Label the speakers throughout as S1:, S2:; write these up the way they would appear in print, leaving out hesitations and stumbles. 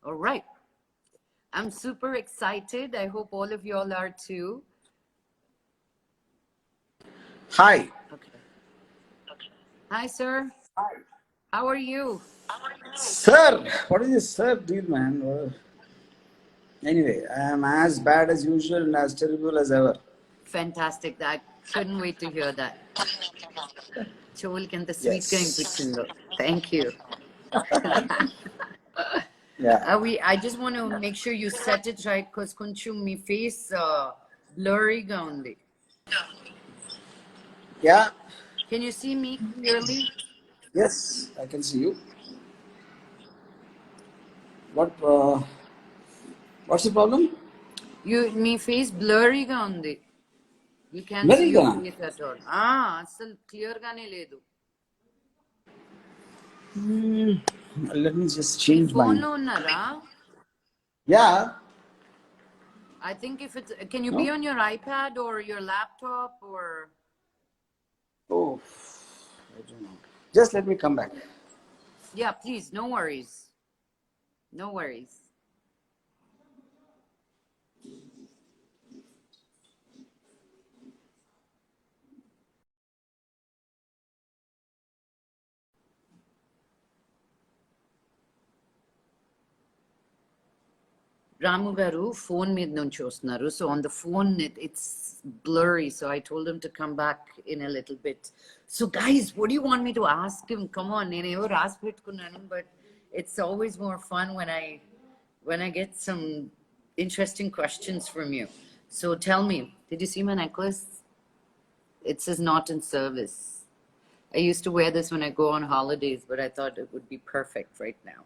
S1: All right. I'm super excited. I hope all of y'all are too.
S2: Hi.
S1: Okay. Hi, sir. How are you?
S2: Sir, what is this sir deal, man? Anyway, I am as bad as usual and as terrible as ever.
S1: Fantastic. I couldn't wait to hear that. Cholkanta sweet
S2: Yes.
S1: Thank you.
S2: Yeah.
S1: I just want to make sure you set it right because konchum me face blurry ga undi.
S2: Yeah.
S1: Can you see me clearly?
S2: Yes, I can see you. What? What's the problem?
S1: Me face blurry ga undi. You can't see
S2: Very
S1: your
S2: good.
S1: face at all. Asal clear gaane ledu.
S2: Let me just
S1: Mee
S2: change
S1: phone
S2: mine.
S1: lo unnara?
S2: Yeah.
S1: I think if it's, can you be
S2: No.
S1: on your iPad or your laptop or?
S2: Oh, I don't know. Just let me come back.
S1: Yeah, please. No worries. No worries. Ramu garu phone మీద నుంచి చూస్తున్నారు. So on the phone it's blurry. So I told him to come back in a little bit. So guys, what do you want me to ask him? Come on, నేనేవో రాసి పెట్టుకున్నాను, but it's always more fun when I get some interesting questions from you. So tell me, did you see my necklace? It says not in service. I used to wear this when I go on holidays, but I thought it would be perfect right now.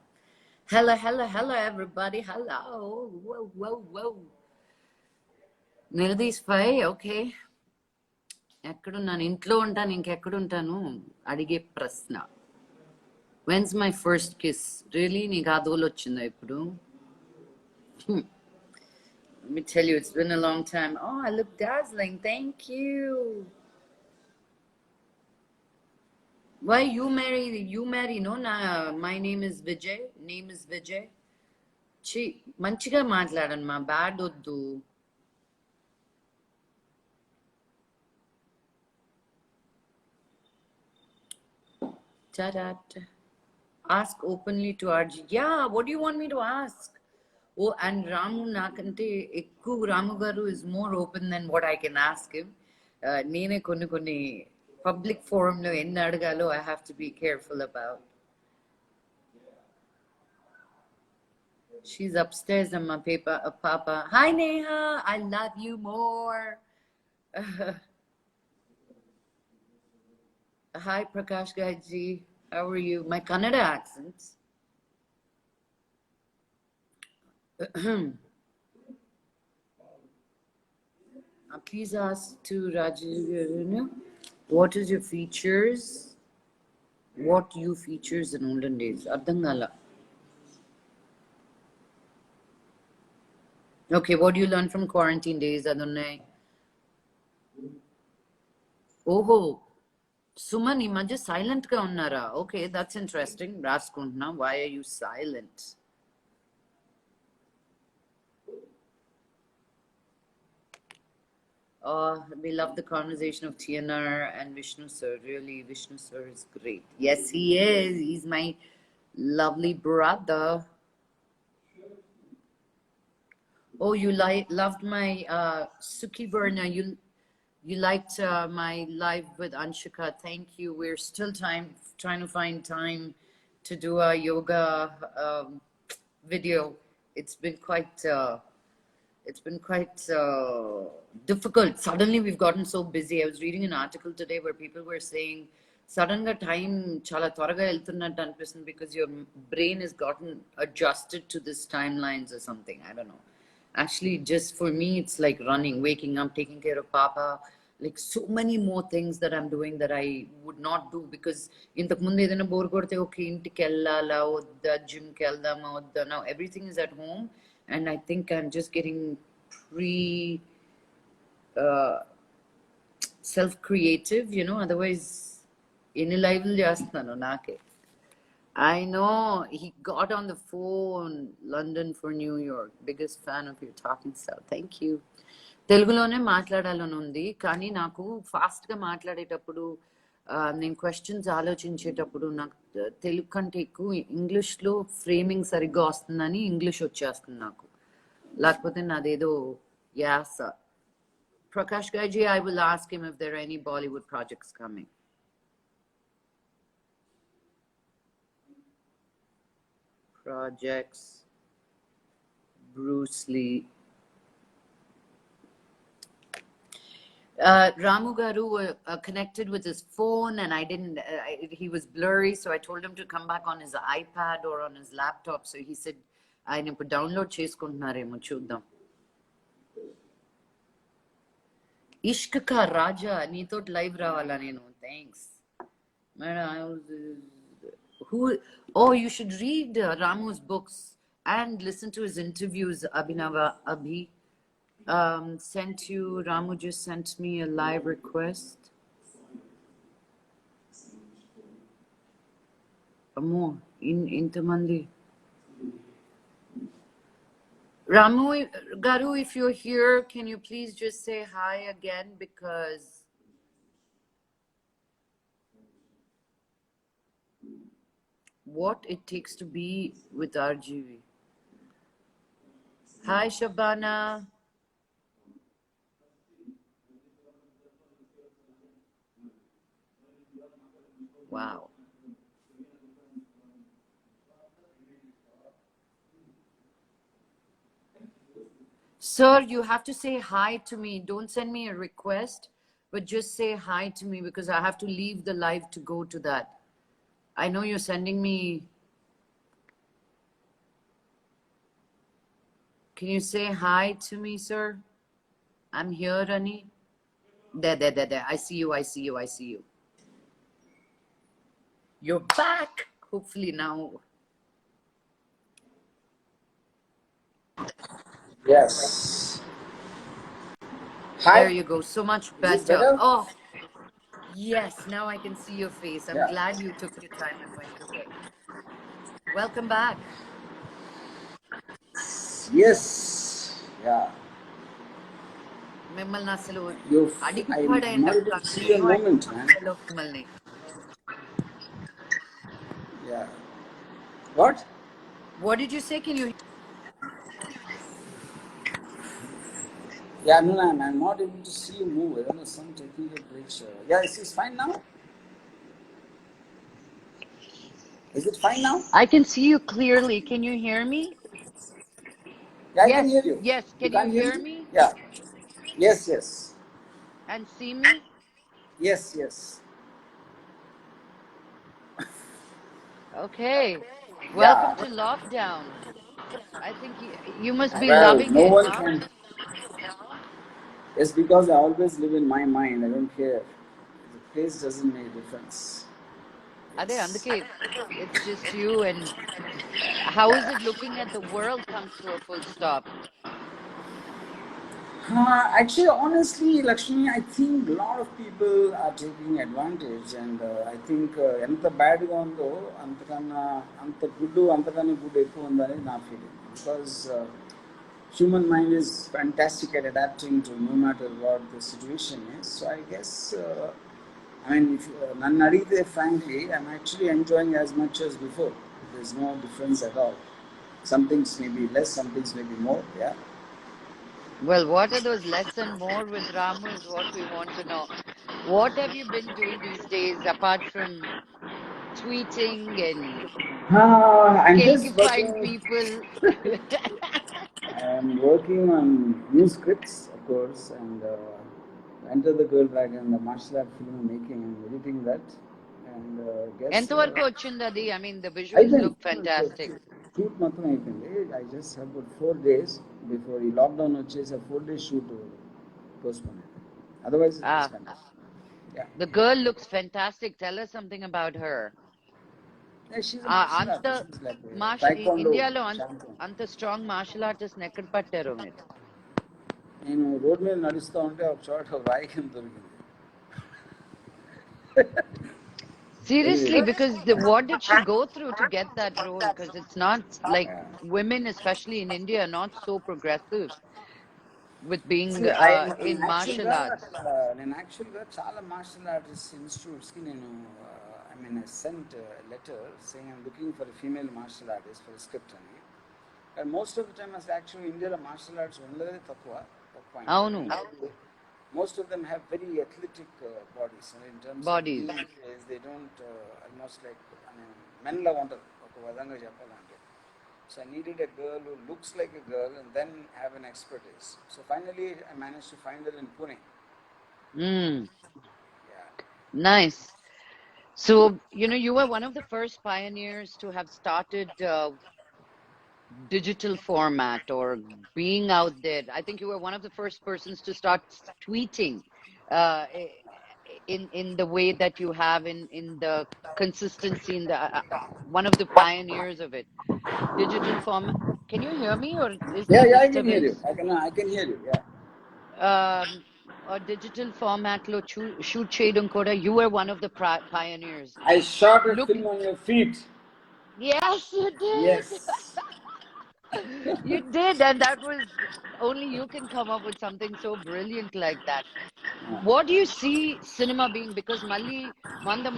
S1: Hello, hello, hello, everybody. Hello. Whoa, whoa, whoa. Nildi's fine, okay. ఎక్కడున్నాను ఇంట్లో ఉంటాను ఇంకెక్కడుంటాను అడిగే ప్రశ్న when's my first kiss really నీకు ఆ దోలు వచ్చిందా ఇప్పుడు let me tell you it's been a long time. Oh, I look dazzling. Thank you. Why you marry no na my name is Vijay chi manchiga maatladanma bad oddu. Ask openly to RG. Yeah, what do you want me to ask? Oh, and Ramu nakante ekku Ramu garu is more open than what I can ask him. Nene konni public forum lo enna adagalo I have to be careful about. She's upstairs on my paper, Papa. Hi Neha, I love you more. Hi Prakash Gaji, how are you? My Kannada accent. Please ask to Rajiv, what is your features? What you features in olden days? Ardangala. Okay, what do you learn from quarantine days, Adonai? Oho, Suman, ఈ మధ్య silent గా ఉన్నారా? Okay, that's interesting. Raskuntna, why are you silent? We love the conversation of TNR and Vishnu sir. Really, Vishnu sir is great. Yes, he is. He's my lovely brother. Oh, you loved my Suki Verna. You liked my live with Anshika. Thank you. We're still trying to find time to do a yoga video. It's been quite difficult. Suddenly we've gotten so busy. I was reading an article today where people were saying suddenly time chala త్వరగా వెళ్తున్నట్టు అనిపిస్తుంది because your brain has gotten adjusted to this timelines or something. I don't know. Actually, just for me, it's like running, waking up, taking care of Papa, like so many more things that I'm doing that I would not do because ఇంతకు ముందు ఏదైనా bore కొడితే okay ఇంటికి వెళ్ళాలా వద్దా జిమ్కి వెళ్దామా వద్దా now everything is at home and I think I'm just getting self creative, otherwise ఎన్ని లైవ్లు చేస్తున్నాను నాకే I know. He got on the phone, London for New York. Biggest fan of your talking style. Thank you. తెలుగులోనే మాట్లాడాలని ఉంది కానీ నాకు ఫాస్ట్గా మాట్లాడేటప్పుడు నేను క్వశ్చన్స్ ఆలోచించేటప్పుడు నాకు తెలుగు కంటే ఎక్కువ ఇంగ్లీష్లో ఫ్రేమింగ్ సరిగ్గా వస్తుందని ఇంగ్లీష్ వచ్చేస్తుంది నాకు లేకపోతే నాదేదో యాస Prakash Gaiji, I will ask him if there are any Bollywood projects coming. Projects. Bruce Lee. Ramu Garu connected with his phone and I didn't, he was blurry, so I told him to come back on his iPad or on his laptop. So he said, I need to download చేసుకుంటున్నారేమో చూద్దాం. Ishq ka Raja, నీతో live రావాలా నేను thanks who oh you should read Ramu's books and listen to his interviews. Abhinava Abhi sent you, Ramu just sent me a live request. Ammo intamandi Ramu Garu, if you're here, can you please just say hi again, because what it takes to be with RGV. Hi Shabana. Wow. Sir, you have to say hi to me. Don't send me a request, but just say hi to me because I have to leave the live to go to that. I know you're sending me. Can you say hi to me, sir? I'm here, Rani. There. I see you. I see you. You're back. Hopefully now.
S2: Yes. Hi.
S1: There you go. So much better.
S2: Better?
S1: Oh, yes. Now I can see your face. I'm glad you took your time and went to it. Welcome back.
S2: Yes. Yeah.
S1: మిమ్మల్ని అసలు
S2: I'm not able to see a moment, man. Yeah. What?
S1: What did you say? Can you?
S2: Yeah, no, I'm not able to see you move. I don't know, some technical glitch. Yeah, it's fine now? Is it fine now?
S1: I can see you clearly. Can you hear me?
S2: Yeah, I can hear you.
S1: Yes. Can you hear me?
S2: Yeah. Yes.
S1: And see me?
S2: Yes.
S1: Okay. Welcome to lockdown. I think you must be loving
S2: no
S1: it,
S2: one
S1: huh?
S2: can. It's because I always live in my mind. I don't care. The place doesn't make a difference.
S1: Ade అందుకే it's just you. And how is it looking at the world comes to a full stop?
S2: Actually, honestly, Lakshmi, I think a lot of people are taking advantage, and I think enta bad ga undo antakana anta good antakana good ekku undani na feeling, because human mind is fantastic at adapting to no matter what the situation is. So I guess I mean, if nannu adite, frankly, I'm actually enjoying as much as before. There's no difference at all. Some things may be less, some things may be more. Yeah.
S1: Well, what are those less and more with Ramu is what we want to know. What have you been doing these days apart from tweeting and
S2: I'm just
S1: cakifying
S2: working.
S1: people?
S2: I'm working on new scripts, of course, and Enter the Girl Dragon, the martial art film making and editing that. And guess.
S1: ఎంతవరకు వచ్చింది అది? I mean, the visuals look fantastic.
S2: Shoot మాత్రం అయిపోయింది. I just have got 4 days before the lockdown వచ్చేసి a 4-day shoot postponed. Otherwise, it was fantastic. Yeah.
S1: The girl looks fantastic. Tell us something about her.
S2: Yeah, she's a martial artist. She's like taekwondo.
S1: ఇండియాలో అంత strong martial artist ఎక్కడ పట్టారో మీరు?
S2: నేను road మీద నడుస్తూ ఉంటే ఒక చోట రాయి కింద దొరికింది.
S1: Seriously, because what did she go through to get that role? Because it's not like
S2: Yeah.
S1: women, especially in India, are not so progressive with being
S2: See,
S1: in martial arts.
S2: నేను యాక్చువల్గా చాలా మార్షల్ ఆర్టిస్ట్ ఇన్స్టిట్యూట్స్కి నేను I sent letter saying I'm looking for female martial artist for script అని. And most of the time అసలు యాక్చువల్గా ఇండియాలో martial arts ఉండేది తక్కువ ఒక పాయింట్.
S1: అవును.
S2: Most of them have very athletic bodies in terms of
S1: Bodies.
S2: They don't almost like మెన్లా ఉంటుంది ఒక విధంగా చెప్పాలంటే. So I needed a girl who looks like a girl and then have an expertise. So finally I managed to find her in Pune.
S1: Mm,
S2: Yeah.
S1: nice. So, you were one of the first pioneers to have started digital format or being out there. I think you were one of the first persons to start tweeting in the way that you have in the consistency in the one of the pioneers of it. Digital format. Can you hear me or is
S2: Yeah,
S1: there
S2: yeah, I can hear you.
S1: disturbance?
S2: I can hear you. Yeah.
S1: A digital format lo shoot చేయడం కూడా you were one of the pioneers.
S2: I shot a
S1: Look,
S2: film on your feet.
S1: yes, you did.
S2: Yes.
S1: You did, and that was only you can come up with something so brilliant like that. What do you see cinema being? Because Malli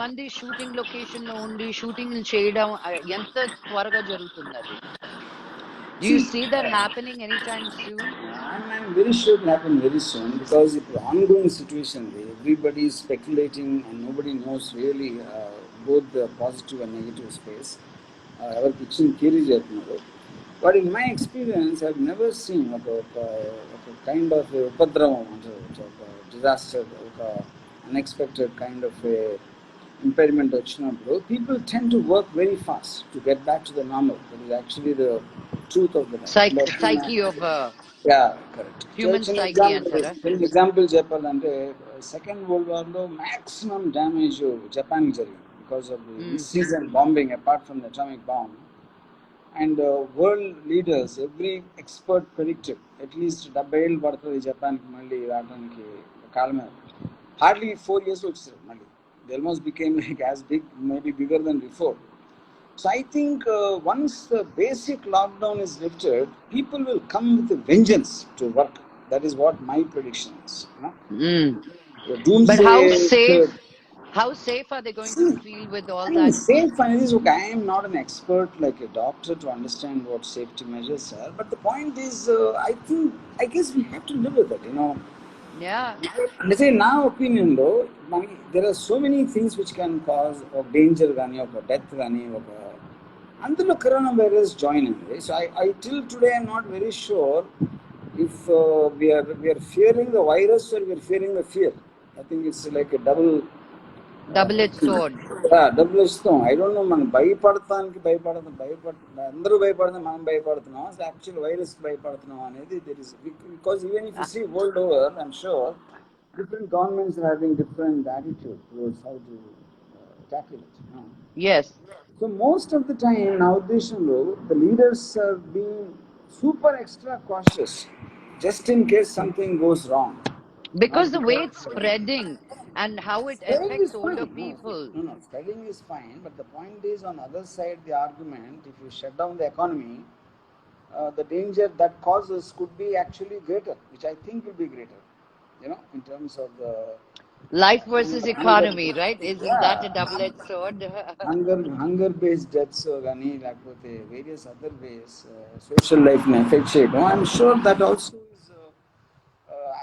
S1: Mandi shooting location lo undi shooting చేయడం ఎంత త్వరగా జరుగుతుంది అది. Do you
S2: See,
S1: see that happening anytime soon?
S2: I'm very sure it will happen very soon because it's an ongoing situation. Everybody is speculating and nobody knows really both the positive and negative space. Our kitchen theory చెప్తున్నారు. But in my experience, I've never seen ఒక kind of ఉపద్రవం అంటారు, ఒక disaster, ఒక unexpected kind of a impairment వచ్చినప్పుడు people tend to work very fast to get back to the normal. That is actually the truth of the matter.
S1: Psyche of
S2: Yeah, correct.
S1: human
S2: చిన్న
S1: psyche అంటారా?
S2: Example చెప్పాలంటే second world వార్లో maximum damage జపాన్కి జరిగింది because of the season bombing apart from the atomic bomb. And world leaders every expert predicted at least 70 ఏళ్ళు పడుతుంది జపాన్కి మళ్ళీ రావడానికి కాలం మీద. Hardly 4 years వచ్చేసారు మళ్ళీ. They almost became like as big, maybe bigger than before. So I think once the basic lockdown is lifted, people will come with a vengeance to work. That is what my prediction is. The doomsday.
S1: But how safe are they going to feel with all that?
S2: Safe and is okay. I am not an expert like a doctor to understand what safety measures are. But the point is, I guess we have to live with it.
S1: Yeah.
S2: Let's say, నా ఒపీనియన్లో మనకి there are so many things which can cause ఒక danger కానీ ఒక death కానీ ఒక అందులో corona virus join అయింది. So I till today I'm not very sure if we're fearing the virus or we're fearing the fear. I think it's like
S1: double-edged sword.
S2: Double ఇస్తాం. I don't know, మనం భయపడతానికి అందరూ భయపడుతున్నాం, మనం భయపడుతున్నాం, actual virus భయపడుతున్నాం అనేది there is. Because even if you see world over I'm sure different governments are having different attitude towards how to tackle it.
S1: Yes.
S2: So most of the time now the leaders are being super extra cautious just in case something goes wrong.
S1: Because the way it's spreading and how it affects older people.
S2: No, spreading is fine, but the point is on the other side the argument, if you shut down the economy, the danger that causes could be actually greater, which I think will be greater. In terms of the
S1: Life versus economy, right? Isn't that a double-edged sword?
S2: hunger based deaths కానీ లేకపోతే various other ways social life ని affect చేయడం, I'm sure that also is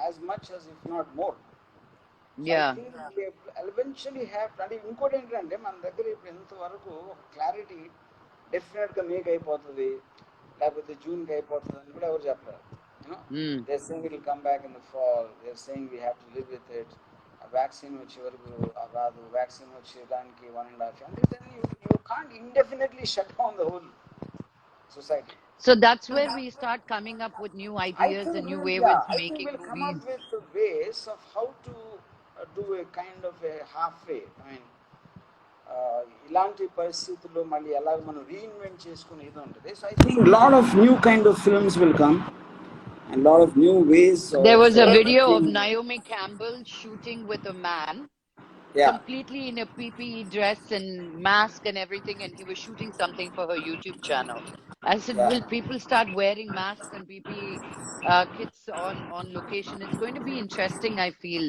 S2: as much as if not more.
S1: Yeah.
S2: I think we eventually have. అంటే ఇంకోటి ఏంటంటే మన దగ్గర ఇప్పుడు ఎంతవరకు ఒక క్లారిటీ డెఫినెట్గా మేకి అయిపోతుంది లేకపోతే జూన్కి అయిపోతుంది అని కూడా ఎవరు చెప్పారు. They're saying it will come back in the fall. They're saying we have to live with it. A vaccine వచ్చే వరకు రాదు, vaccine వచ్చేదానికి 1.5 years. Then you can't indefinitely shut down the whole society.
S1: So that's where we start coming up with new ideas and new ways of making
S2: we'll
S1: movies.
S2: Come up with ways of how to do a kind of a halfway. I mean, ఇలాంటి పరిస్థితుల్లో మళ్ళీ ఎలా మనం reinvent చేసుకుని ఇది ఉంటుంది. So I think a lot of new kind of films will come. And a lot of new ways.
S1: There was a video of Naomi Campbell shooting with a man.
S2: Yeah,
S1: completely in a PPE dress and mask and everything, and he was shooting something for her YouTube channel. I said,
S2: yeah,
S1: will people start wearing masks and PPE kits on location? It's going to be interesting, I feel.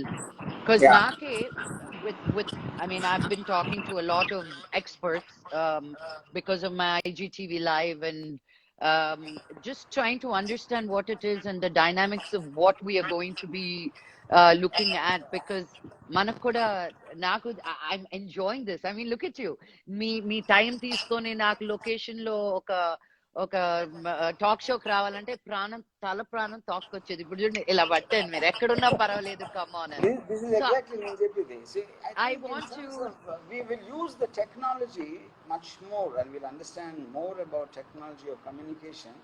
S1: Because
S2: yeah,
S1: Nake, with I mean, I've been talking to a lot of experts because of my IGTV live and just trying to understand what it is and the dynamics of what we are going to be looking at. Because మనకు నాకు I'm enjoying this. I mean, look at you. Me time తీసుకొని నాకు location లో ఒక talk షోకి రావాలంటే తల ప్రాణం తోక్కొచ్చేది. ఇప్పుడు చూడండి ఇలా పట్టాను, మీరు ఎక్కడున్నా పర్వాలేదు, కమ్ ఆన్ అని.
S2: this is
S1: సో
S2: exactly నేను చెప్పేది. See, I
S1: I
S2: think in
S1: want to
S2: terms of we will use the technology much more and we'll understand more about technology of communication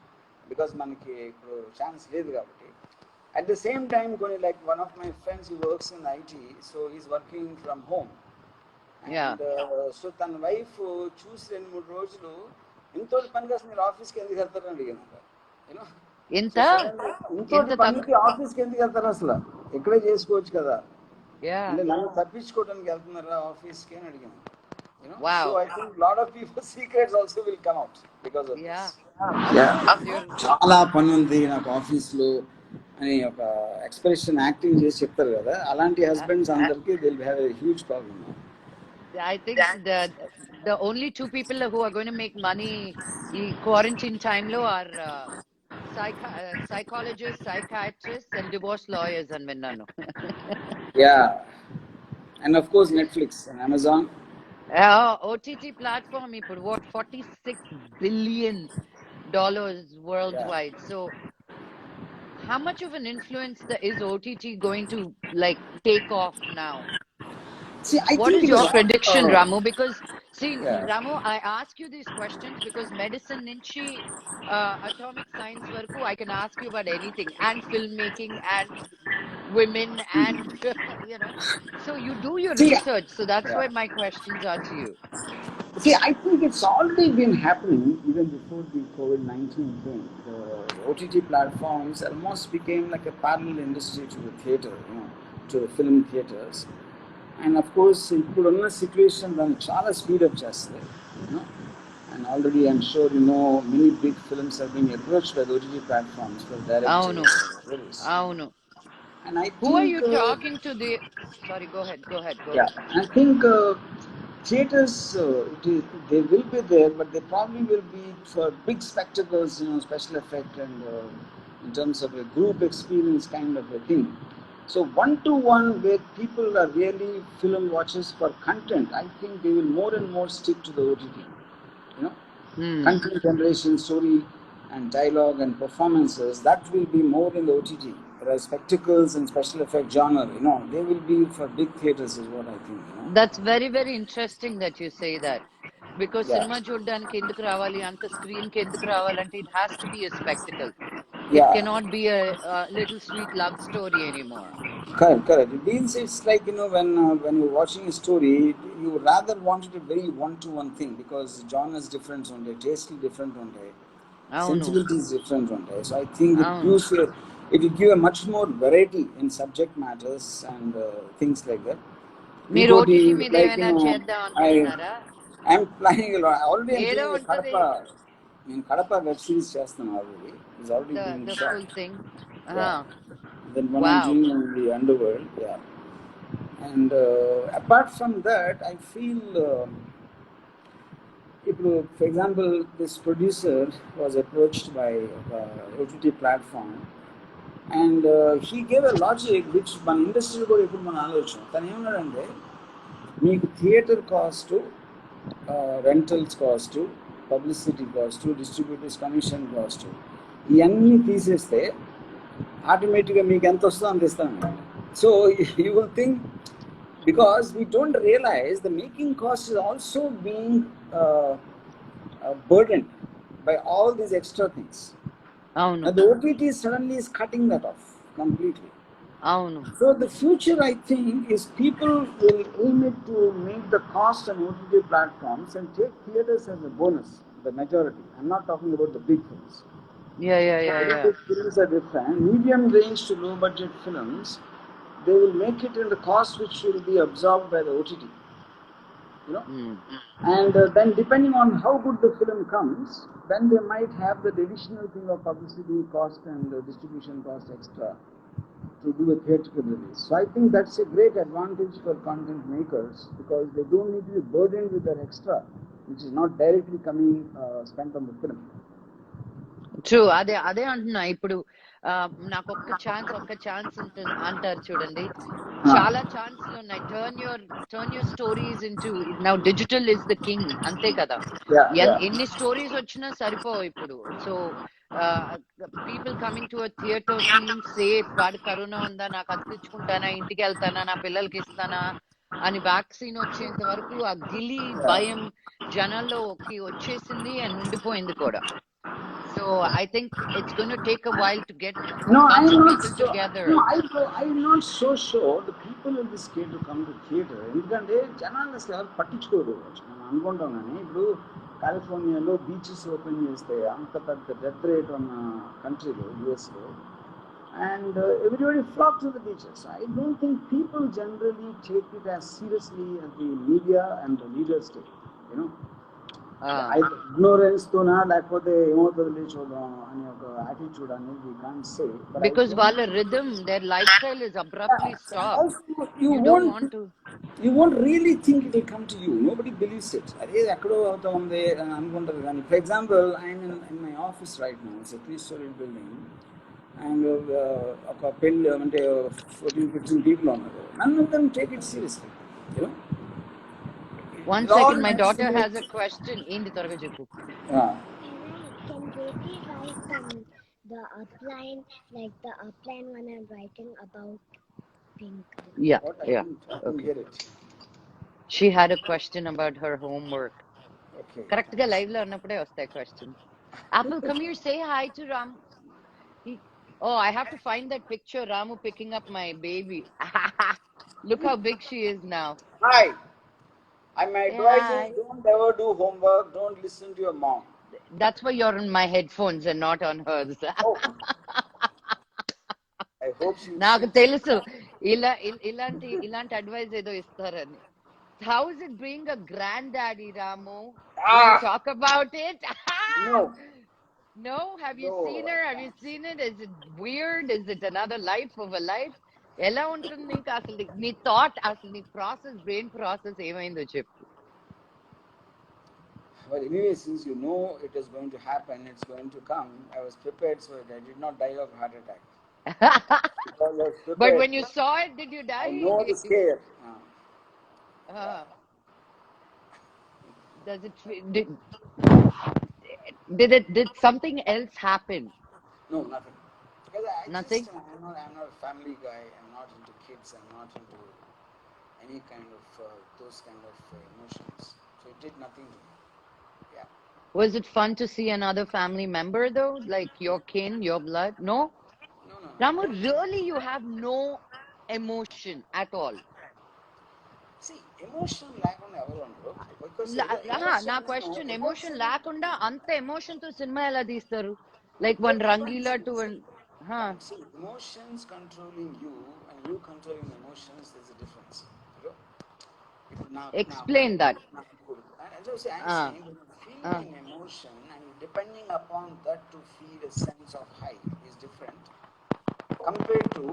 S2: because మనకి ఇప్పుడు chance లేదు కాబట్టి. At the same time, going like one of my friends who works in IT, so he's working from home.
S1: Yeah
S2: And so తన wife చూసి 2-3 రోజులు ఇంతోటి పని కోసం మీరు ఆఫీస్కి ఎందుకు వెళ్తారని అడిగినాక యూనో.
S1: ఎంత
S2: సో సడన్లీ ఇంతోటి
S1: ఎంత తక్కువ.
S2: పనికి ఆఫీస్కి ఎందుకు వెళ్తారు అసలు, ఇక్కడే చేసుకోవచ్చు కదా
S1: యా
S2: అంటే నన్ను తప్పించుకోవడానికి వెళ్తున్నారా ఆఫీస్కి అని అడిగాను. So
S1: wow
S2: I think lot of people secrets also will come out because of
S1: yeah
S2: this.
S1: Of course your
S2: చాలా పని ఉంది నాకు ఆఫీస్లో అని ఒక ఎక్స్ప్రెషన్ యాక్టింగ్ చేసి చెప్తారు కదా, అలాంటి హస్బెండ్స్ అందరికి they will have a huge problem.
S1: I think the only two people who are going to make money ఈ quarantine time లో are psychologists, psychiatrists and divorce lawyers అని విన్నాను.
S2: Yeah, and of course Netflix and Amazon.
S1: OTT platform ఇప్పుడు what $46 billion worldwide. So how much of an influence is OTT going to like take off now?
S2: See, I
S1: What
S2: think
S1: is
S2: it is
S1: your
S2: all,
S1: prediction, Ramu? Because see,
S2: yeah.
S1: Ramu, I ask you these questions because medicine nunchi atomic science varaku I can ask you about anything, and filmmaking and women and you know. So you do your
S2: See,
S1: research. So that's
S2: yeah.
S1: why my questions are to you.
S2: See, I think it's already been happening even before the COVID-19 came. The OTT platforms almost became like a parallel industry to the theater, to the film theaters. And of course, ఇప్పుడున్న situation దాన్ని చాలా speedup చేస్తుంది. And already I'm sure many big films have been approached by the OTT platforms for direct
S1: Avunu,
S2: release.
S1: avunu.
S2: And I
S1: Who are
S2: think,
S1: you talking to? The sorry, go ahead, go ahead, go
S2: yeah,
S1: ahead.
S2: I think theaters, they will be there, but they probably will be for big spectacles, special effect and in terms of a group experience kind of a thing. So one-to-one where people are really film watchers for content, I think they will more and more stick to the OTT. Content generation, story and dialogue and performances, that will be more in the OTT. Whereas spectacles and special effect genre, they will be for big theaters is what I think.
S1: That's very, very interesting that you say that. Because
S2: Yeah,
S1: cinema చూడడానికి ఎందుకు రావాలి అంత screen కి ఎందుకు రావాలంటే it has to be a spectacle. It
S2: yeah,
S1: cannot be a little sweet love story anymore.
S2: correct. It means it's like when you're watching a story, you rather wanted a very one-to-one thing because genre is different one day, taste is different one day,
S1: అవును
S2: sensibility is different one day. So I think
S1: అవును
S2: it will give a much more variety in subject matters and things like that.
S1: మీరు
S2: Inkoti,
S1: OTT మీద
S2: like
S1: ఏమైనా చేద్దాం
S2: I
S1: అనుకుంటున్నారా?
S2: I'm planning a lot. Already I'm
S1: ఏదో
S2: doing a
S1: ఉంటది
S2: Kadapa web series చేస్తున్నాను already. It's already being
S1: the
S2: shot.
S1: full thing.
S2: Yeah. Then one I'm
S1: Wow.
S2: doing in the underworld. Yeah. And apart from that, I feel, for example, this producer was approached by OTT platform, and he gave a logic which మన ఇండస్ట్రీలో కూడా ఇప్పుడు మనం ఆలోచన. తను ఏమన్నాడంటే మీకు theatre cost, rentals cost, publicity cost, distributors commission cost ఇవన్నీ తీసేస్తే ఆటోమేటిక్గా మీకు ఎంత వస్తుందో అంత ఇస్తాను. So you will think because we don't realize the making cost is also being burdened by all these extra things.
S1: అవును
S2: And the OTT suddenly is cutting that off completely.
S1: అవును
S2: So the future, I think, is people will aim it to make the cost on OTT platforms and take theaters as a bonus, the majority. I'm not talking about the big films.
S1: yeah
S2: The big films are different. Medium range to low budget films, they will make it in the cost which will be absorbed by the OTT. You know, and then depending on how good the film comes, then they might have the additional thing of publicity cost and distribution cost extra to do a theatrical release. So I think that's a great advantage for content makers, because they don't need to be burdened with that extra which is not directly coming spent on the film.
S1: True. అదే అదే అంటున్నా ఇప్పుడు. నాకు ఒక్క chance ఉంటుంది అంటారు చూడండి. చాలా ఛాన్స్లు ఉన్నాయి. Turn your stories into. Now digital is the king, అంతే కదా. ఎన్ని స్టోరీస్ వచ్చినా సరిపోవు ఇప్పుడు. So people coming to a theatre feel safe. వాడు కరోనా ఉందా, నాకు అతికించుకుంటానా, ఇంటికి వెళ్తానా, నా పిల్లలకి ఇస్తానా అని వ్యాక్సిన్ వచ్చేంత వరకు ఆ గిలి భయం జనాల్లోకి వచ్చేసింది అండ్ ఉండిపోయింది కూడా. So I think it's going to take a while to get a bunch of people together.
S2: I'm not so sure the people will be scared to come to theater. ఎందుకంటే జనాలు అసలు ఎవరు పట్టించుకోరు. మనం అనుకుంటాం కానీ ఇప్పుడు కాలిఫోర్నియాలో బీచెస్ ఓపెన్ చేస్తే అంత పెద్ద డెత్ రేట్ ఉన్న కంట్రీలో, యుఎస్లో, and everybody flock to the beaches. I don't think people generally take it as seriously as the media and the leaders take, you know. Ignorance తోనా లేకపోతే ఏమవుతుంది చూద్దాం అని ఒక యాటిట్యూడ్ అనేది we can't say.
S1: Because వాళ్ళ rhythm, their lifestyle is abruptly stopped. You don't want to.
S2: You won't really think it will come to you. Nobody believes it. అదే ఎక్కడో అవుతా ఉంది అని అనుకుంటారు. కానీ for example I'm in my office right now. It's a 3-story building. And ఒక పెళ్ళి అంటే 14-15 people ఉన్నారు. None of them take it seriously, you know.
S1: One second, my daughter has a question. ఏంది త్వరగా చెప్పు.
S3: Can JP write the upline, like the upline when I'm writing about pink?
S1: Yeah. Okay. She had a question about her homework.
S2: Okay.
S1: Correct గా live లో ఉన్నప్పుడే వస్తాయి questions. Apple, come here, say hi to Ram. Oh, I have to find that picture, Ramu picking up my baby. Look how big she is now.
S2: Hi. My advice is don't ever do homework. Don't listen to your mom.
S1: That's why you're on my headphones and not on hers.
S2: Oh. I hope she.
S1: నాకు తెలుసు ఇలాంటి advice ఏదో ఇస్తారని. How is it being a granddaddy, Ramu? Will you talk about it?
S2: No.
S1: No? Have you seen her? Have you seen it? Is it weird? Is it another life of a life? ఎలా ఉంటుంది నీకు అసలు నీ thought, అసలు నీ process, brain process ఏమైందో చెప్పు.
S2: Well, anyway, since you know it is going to happen, it's going to come, I was prepared so that I did not die of heart attack.
S1: But when you saw it, did you die?
S2: I know the scare.
S1: Does it did something else happen?
S2: No, nothing. Because
S1: Nothing?
S2: I'm not a family guy. I'm not into kids. I'm not into any kind of those kind of emotions. So it did nothing to me. Yeah.
S1: Was it fun to see another family member though, like your kin, your blood? No.
S2: No.
S1: Ramu, really, you have no emotion at all?
S2: See, emotion లేకుండా ఎవరు ఉండరు.
S1: నా question, emotion లేకుండా అంత emotion తో cinema ఎలా తీస్తారు? Like one Rangila to one.
S2: See, emotions controlling you and you controlling emotions, there's a difference.
S1: Explain that.
S2: As I say, I'm saying, feeling emotion and depending upon that to feel a sense of high is different compared to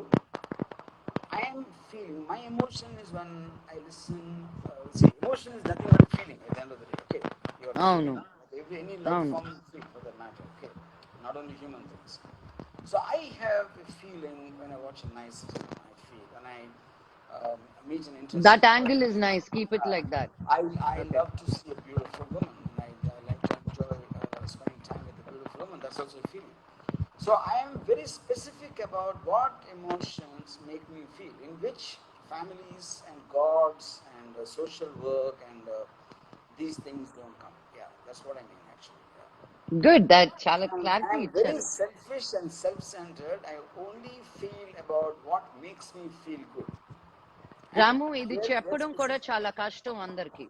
S2: I am feeling. My emotion is when I listen. See, emotion is nothing but feeling at the end of the day. Okay, you're
S1: no.
S2: Any life form you feel for that matter. Okay, not only human things. So I have a feeling when I watch a nice film. I feel when I meet an interesting.
S1: That angle is nice. Keep it like that.
S2: I love to see a beautiful woman. I like to enjoy spending time with a beautiful woman. That's also a feeling. So I am very specific about what emotions make me feel, in which families and gods and social work and these things don't come. Yeah, that's what I mean actually. Yeah.
S1: Good, that chala clarity.
S2: I'm very selfish and self-centered. I only feel about what makes me feel good.
S1: Ramu, ఇది చెప్పడం కూడా చాలా కష్టం అందరికి.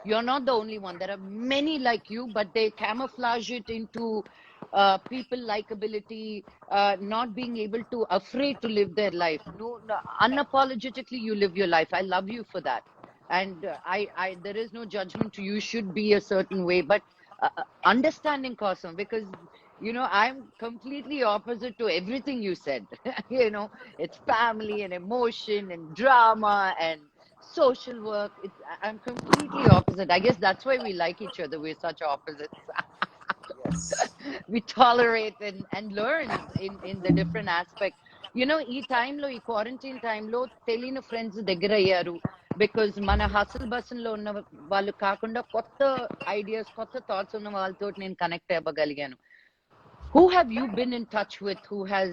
S1: You're not the only one. There are many like you, but they camouflage it into people likability, not being able to, afraid to live their life. No, no, unapologetically, you live your life. I love you for that. And there is no judgment to you should be a certain way, but understanding Cosmo, because I'm completely opposite to everything you said. It's family and emotion and drama and social work. I'm completely opposite. I guess that's why we like each other. We're such opposites.
S2: Yes.
S1: We tolerate and learn in the different aspect. ఈ టైంలో, ఈ quarantine టైంలో తెలియని friends దగ్గర అయ్యారు. Because మన hassle బసన్ లో ఉన్న వాళ్ళు కాకుండా కొత్త ఐడియాస్, కొత్త థాట్స్ ఉన్న వాళ్ళతో నేను connect అవ్వగలిగాను. Who have you been in touch with who has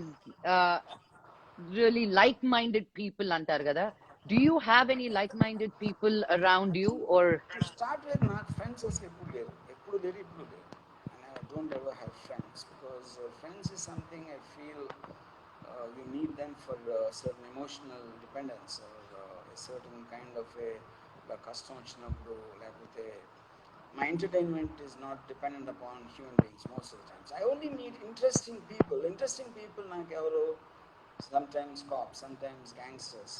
S1: really like-minded people అంటారు కదా? Do you have any like-minded people around you, or
S2: To start with, నాకు ఫ్రెండ్స్ అసలు ఎప్పుడు లేరు, ఇప్పుడు లేరు. And I don't ever have friends because friends is something I feel you need them for certain emotional dependence or a certain kind of a కష్టం వచ్చినప్పుడు, లేకపోతే my entertainment is not dependent upon human beings most of the times. I only meet interesting people. Interesting people నాకు ఎవరు, sometimes cops, sometimes gangsters,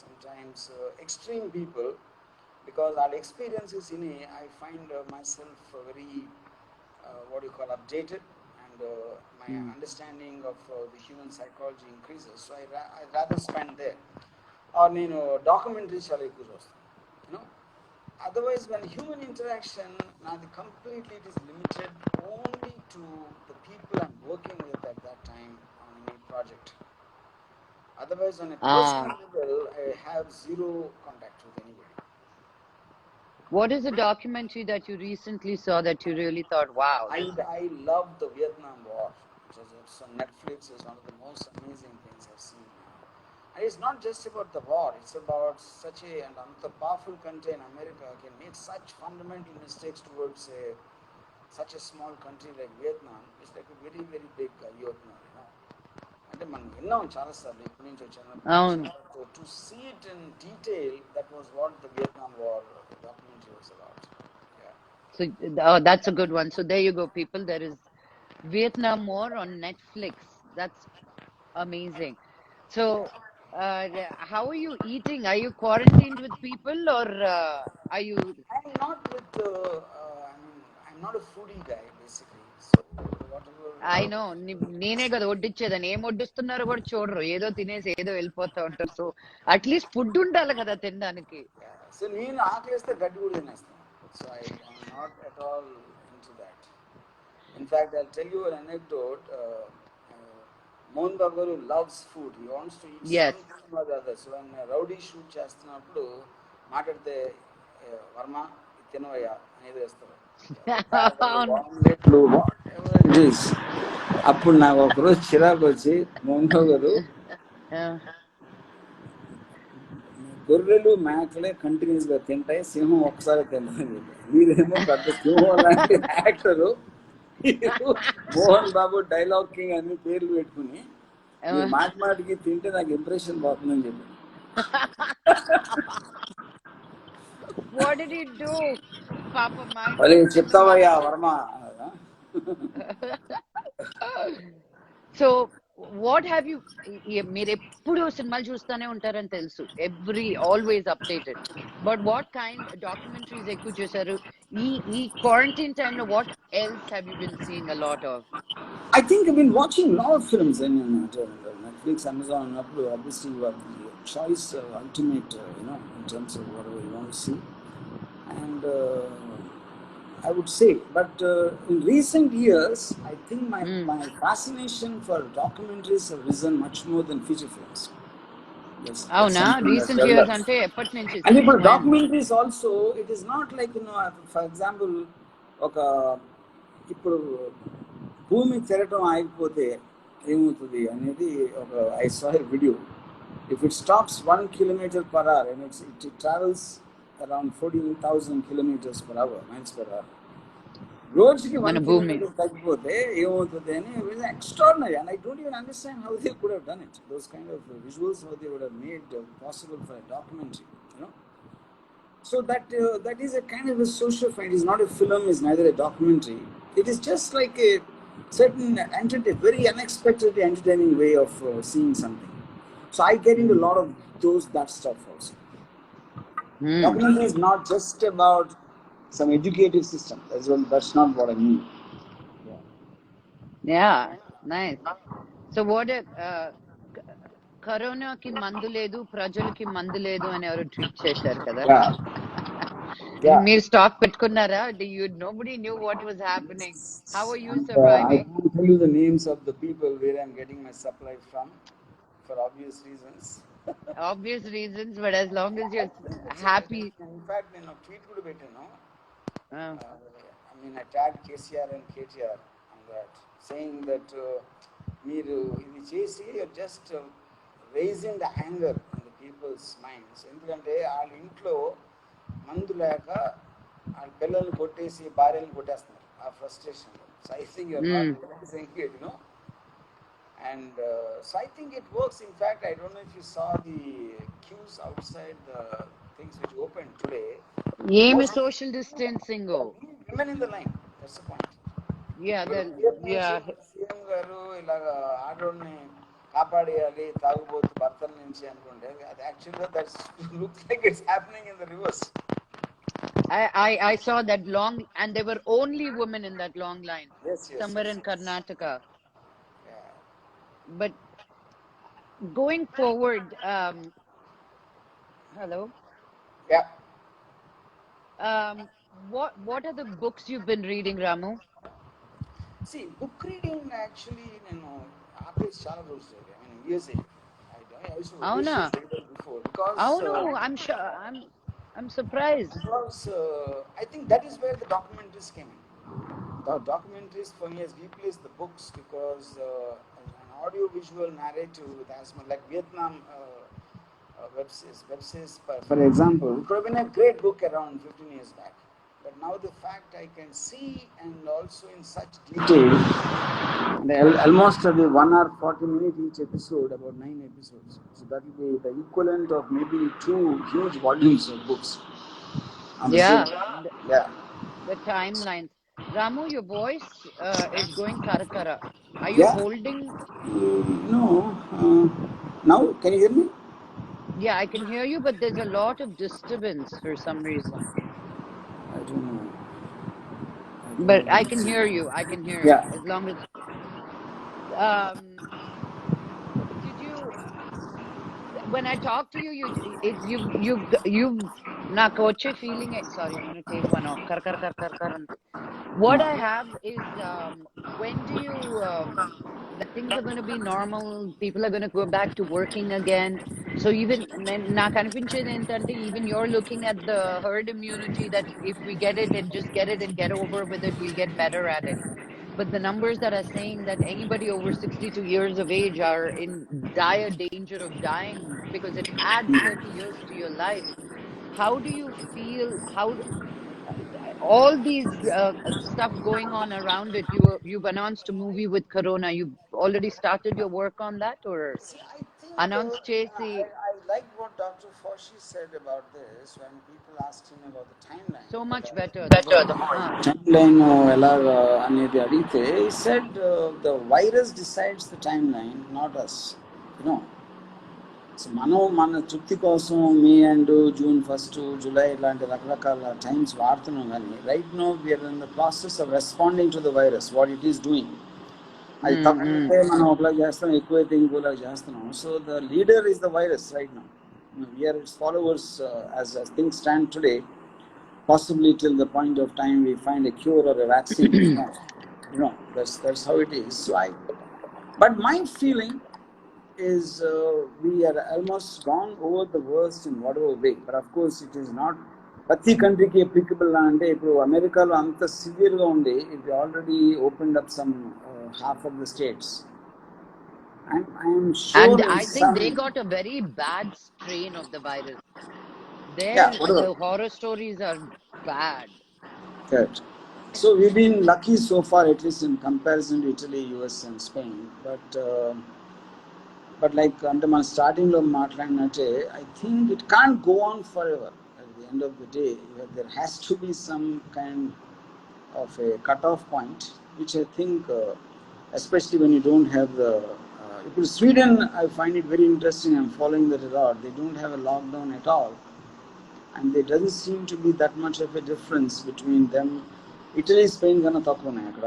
S2: sometimes extreme people, because our experiences in it, I find myself very what you call updated, and my understanding of the human psychology increases, so I rather spend there. Or documentaries చాలా ఎక్కువ చూస్తాను. Otherwise, when human interaction, now completely it is limited only to the people I'm working with at that time on any project. Otherwise, on a personal level, I have zero contact with anybody.
S1: what is a documentary that you recently saw that you really thought, wow?
S2: I love the Vietnam War. It's on Netflix. It's one of the most amazing things I've seen. And it's not just about the war. It's about such a powerful country in America can make such fundamental mistakes towards such a small country like Vietnam. It's like a very, very big Vietnam. అంటే మనం విన్నాం చాలాసార్లు ఎప్పటి నుంచి వచ్చాను. To see it in detail, that was what the Vietnam War documentary was about. Yeah.
S1: So that's a good one. So there you go, people. There is Vietnam War on Netflix. That's amazing. So how are you eating? Are you quarantined with people, or are you?
S2: I'm not with. I'm not a foodie guy basically. So whatever.
S1: I know. నేనే కదా వడ్డిచ్చేదని, ఏం వడ్డిస్తున్నారో కూడా చూడరు, ఏదో తినేసి ఏదో వెళ్ళిపోతా ఉంటారు. సో అట్లీస్ట్ ఫుడ్ ఉండాలి కదా తినడానికి.
S2: సో నేను ఆకలిస్తే గడ్డి కూడా తినేస్తాను. So I'm not at all into that. In fact, I'll tell you an anecdote. Mohan Babu loves food. He wants to eat something or the other. So when Rowdy shoot చేస్తున్నప్పుడు మాట్లాడితే వర్మ తినవయ్యా అనేది వేస్తారు. ఆమ్లెట్లు అప్పుడు నాకు ఒకరోజు చిరాకు వచ్చి మోహన్ బాబు గారు, గొర్రెలు మేకలే కంటిన్యూస్ గా తింటాయి, సింహం ఒకసారి తింటుంది. మీరేమో పెద్ద సింహం లాంటి actor, Mohan Babu dialogue king అన్ని పేర్లు పెట్టుకుని మాటికి తింటే నాకు ఇంప్రెషన్ పోతుందని చెప్పి.
S1: What did he do? Papa,
S2: చెప్తావయ్యా Varma.
S1: So what have you, మీరు ఎప్పుడు సినిమాలు చూస్తూనే ఉంటారని తెలుసు, always updated, but what kind documentaries ఎక్కువ చూసారు ఈ quarantine time లో? What else have you been seeing a lot of?
S2: I think I've been watching a lot of films in Netflix, Amazon. Obviously, you have the choice, ultimate, in terms of whatever you want to see. And I would say, but in recent years, I think my fascination for documentaries have risen much more than feature films. Yes.
S1: అవునా? Recent years అంటే ఎప్పటి నుంచి?
S2: And ఇప్పుడు documentaries also, it is not like, for example, ఇప్పుడు భూమి తిరగటం ఆగిపోతే ఏమవుతుంది అనేది I saw a video. If it stops 1 kilometer per hour and it travels around 14,000 kilometers per hour, miles per hour, రోజుకి 1 kilometer తగ్గిపోతే ఏమవుతుంది అని extraordinary, and I don't even understand how they could have done it. Those kind of visuals, how they would have made possible for a documentary, So that is a kind of a social find. It's not a film, it's neither a documentary. It is just like certain very unexpected, entertaining way of seeing something. So I get into a lot of that stuff also. Documentary is not just about some educative system. That's not what I mean.
S1: Yeah, nice. So what if కరోనాకి మందు లేదు ప్రజలకి మందు లేదు అని ఎవరు tweet చేశారు కదా
S2: Yeah, yeah.
S1: మీరు స్టాక్ పెట్టుకున్నారా nobody knew what was happening. How are you
S2: And, I
S1: surviving?
S2: can't tell you the names of the people where I'm getting my supply from, for obvious reasons.
S1: Obvious reasons, but as long as you're happy.
S2: In fact, tweet could be better, no?
S1: uh,
S2: I mean, I tagged KCR and KTR on that, saying that మీరు ఇది చేసి you're just raising the anger in the people's minds. ఎందుకంటే వాళ్ళ ఇంట్లో మందు లేక వాళ్ళ పిల్లల్ని కొట్టేసి భార్యలను కొట్టేస్తున్నారు ఆ frustration. So I think you're not realizing it, And so I think it works. In fact, I don't know if you saw the queues outside the things which opened today.
S1: ఏమి social distancing?
S2: Women in the line. That's the point.
S1: Yeah,
S2: CM గారు ఇలాగ ఆడోళ్ళని కాపాడేయాలి తాగుబోతు భర్తల నుంచి అనుకుంటే అది యాక్చువల్గా that's looks like it's happening in the reverse.
S1: I saw that long, and there were only women in that long line.
S2: Yes,
S1: somewhere in Karnataka.
S2: Yeah.
S1: But going forward, hello.
S2: Yeah.
S1: What are the books you've been reading, Ramu?
S2: See, book reading actually, ఆపేసి చాలా రోజులు. I mean, years ago. I used to read it before because.
S1: Oh no, I'm sure. I'm surprised.
S2: Because I think that is where the documentaries came in. The documentaries for me has replaced the books because an audio-visual narrative with as much like Vietnam web series, for example, it could have been a great book around 15 years back. But now the fact I can see and also in such detail, almost 1 hour 40 minutes each episode, about 9 episodes. So that will be the equivalent of maybe 2 huge volumes of books.
S1: Yeah. The timelines. Ramu, your voice is going karakara. Are you holding?
S2: No. Now, can you hear me?
S1: Yeah, I can hear you, but there's a lot of disturbance for some reason.
S2: I don't know.
S1: But I can hear you. I can hear you. As long as did you when I talk to you, you నాకు వచ్చే feeling. Sorry, I'm going to take one off. Kar kar kar kar kar. What I have is when do you that things are going to be normal, people are going to go back to working again. So even నాకు అనిపించేది ఏంటంటే even you're looking at the herd immunity, that if we get it and just get it and get over with it, we'll get better at it. But the numbers that are saying that anybody over 62 years of age are in dire danger of dying because it adds 30 years to your life. How do you feel? All these stuff going on around it? You've announced a movie with Corona. You've already started your work on that, or
S2: See, I think
S1: announced Chesi?
S2: I like what Dr. Fauci said about this when people asked him about the timeline.
S1: So much better.
S2: Timeline అనేది అడిగితే he said the virus decides the timeline, not us. So మనం మన తృప్తి కోసం మే and June 1 July ఇలాంటి రకరకాల times వాడుతున్నాం, కానీ right now we're in the process of responding to the virus what it is doing. అది తక్కువైతే మనం ఒకలా చేస్తాం, ఎక్కువైతే ఇంకోలా చేస్తున్నాం. So the leader is the virus right now. We're its followers as things stand today, possibly till the point of time we find a cure or a vaccine. That's how it is. But my feeling is we are almost gone over the worst in whatever way. But of course it is not ప్రతి కంట్రీకి applicable అంటే ఇప్పుడు అమెరికాలో అంత సివియర్గా ఉండి it already opened up some half of the states. I'm sure.
S1: And I think they got a very bad strain of the virus. The horror stories are bad.
S2: Correct. So we've been lucky so far, at least in comparison to Italy, US and Spain. But like అంటే మనం స్టార్టింగ్లో మాట్లాడినట్టే, I think it can't go on forever. At the end of the day, there has to be some kind of a cut-off point. which I think, especially when you don't have the. Sweden, I find it very interesting. I'm following that a lot. They don't have a lockdown at all, and there doesn't seem to be that much of a difference between them. Italy, Spain కన్నా తక్కువ ఉన్నాయి అక్కడ,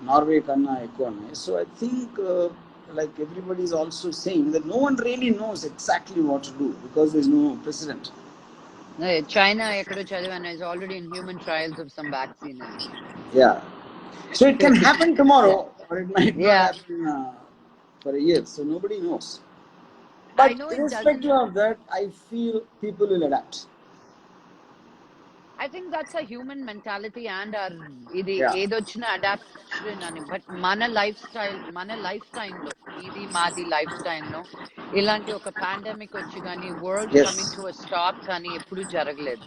S2: Norway కన్నా ఎక్కువ ఉన్నాయి. So I think like everybody is also saying that no one really knows exactly what to do because there's no precedent.
S1: China ఎక్కడో చదివాను is already in human trials of some vaccine అని.
S2: Yeah. So it can happen tomorrow, or it might not
S1: Yeah.
S2: happen for a year. So nobody knows. But
S1: I know it
S2: irrespective
S1: doesn't.
S2: of that, I feel people will adapt.
S1: I think that's a human mentality and our ఇది
S2: Yeah.
S1: ఏదొచ్చిన adoption అని. But మన life time లో నీది మాది life time లో ఇలాంటి ఒక pandemic వచ్చి కానీ world
S2: Yes.
S1: Coming to a stop కానీ ఎప్పుడు జరగలేదు.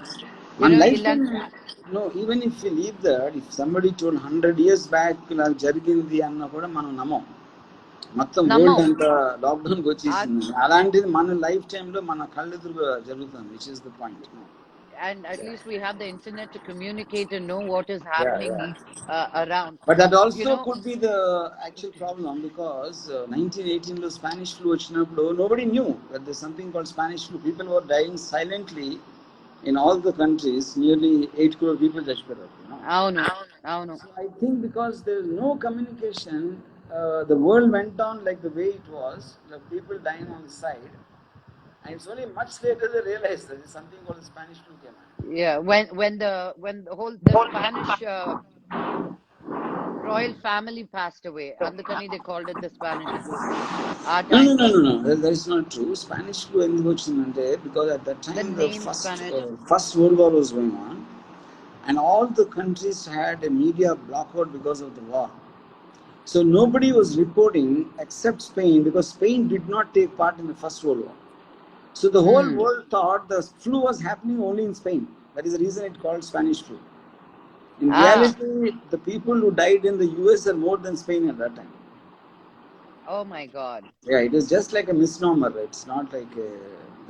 S2: మన
S1: ఇలాంటి
S2: lifetime, no, even if you leave that, if somebody told 100 years back ఇలా జరిగింది అన్న కూడా మనం నమ్మం. మొత్తం వరల్డ్ అంతా లాక్డౌన్కి వచ్చేసింది. అలాంటిది మన లైఫ్ టైంలో మన కళ్ళెదురుగా జరుగుతుంది, which is the point.
S1: and at least we have the internet to communicate and know what is
S2: Yeah,
S1: happening
S2: yeah.
S1: around.
S2: But that also
S1: You know,
S2: could be the actual problem because 1918 లో Spanish flu వచ్చినప్పుడు nobody knew that there's something called Spanish flu. People were dying silently in all the countries. Nearly 8 crore people చచ్చిపోయారు.
S1: అవును.
S2: So I think because there's no communication, the world went on like the way it was, the people dying on the side, and it's only much later they realized that there's something called the Spanish flu came out.
S1: Yeah, when the Spanish royal family passed away, అందుకని they called it the Spanish flu. Our time
S2: No. That is not true. Spanish flu ఎందుకు వచ్చిందంటే because at that time
S1: the
S2: the
S1: name
S2: first
S1: Spanish.
S2: first World War was going on, and all the countries had a media blackout because of the war. So nobody was reporting except Spain, because Spain did not take part in the First World War. So the whole world thought the flu was happening only in Spain. That is the reason it called Spanish flu. In reality, the people who died in the US are more than Spain at that time.
S1: Oh my God.
S2: Yeah, it is just like a misnomer. It's not like